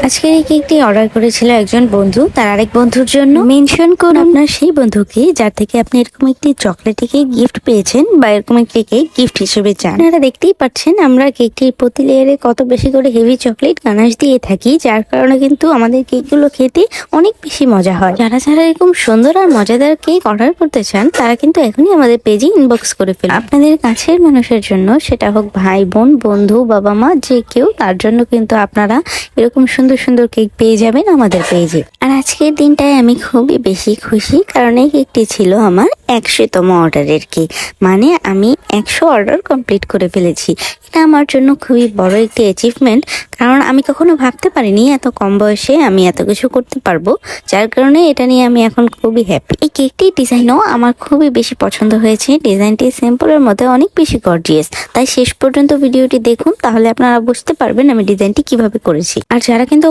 আজকের এই কেকটি অর্ডার করেছিল একজন বন্ধু তার আরেক বন্ধুর জন্য। মেনশন করুন আপনার সেই বন্ধুকে যার থেকে আপনি এরকম একটি চকলেট কেক গিফট পেয়েছেন বা এরকম একটি কেক গিফট হিসেবে চান। আপনারা দেখতেই পাচ্ছেন আমরা কেকটির প্রতি লেয়ারে কত বেশি করে হেভি চকলেট গানাশ দিয়ে থাকি, যার কারণে কিন্তু আমাদের কেকগুলো খেতে অনেক বেশি মজা হয়। যারা যারা এরকম সুন্দর আর মজাদার কেক অর্ডার করতে চান তারা কিন্তু এখনই আমাদের পেজে ইনবক্স করে ফেলুন। আপনাদের কাছের মানুষের জন্য, সেটা হোক ভাই বোন, বন্ধু, বাবা মা, যে কেউ, তার জন্য কিন্তু আপনারা এরকম সুন্দর সুন্দর কেক পেয়ে যাবেন আমাদের পেজে। আর আজকের দিনটায় আমি খুবই বেশি খুশি, কারণ এই কেকটি ছিল আমার 100তম অর্ডারের কেক। মানে আমি 100 অর্ডার কমপ্লিট করে ফেলেছি। এটা আমার জন্য খুবই বড় একটি অ্যাচিভমেন্ট, কারণ আমি কখনো ভাবতে পারিনি এত কম বয়সে আমি এত কিছু করতে পারবো, যার কারণে এটা নিয়ে আমি এখন খুবই হ্যাপি। এই কেকটির ডিজাইনও আমার খুবই বেশি পছন্দ হয়েছে। ডিজাইনটি সিম্পলের মধ্যে অনেক বেশি গর্জিয়াস, তাই শেষ পর্যন্ত ভিডিওটি দেখুন, তাহলে আপনারা বুঝতে পারবেন আমি ডিজাইনটি কিভাবে করেছি। আর যারা কিন্তু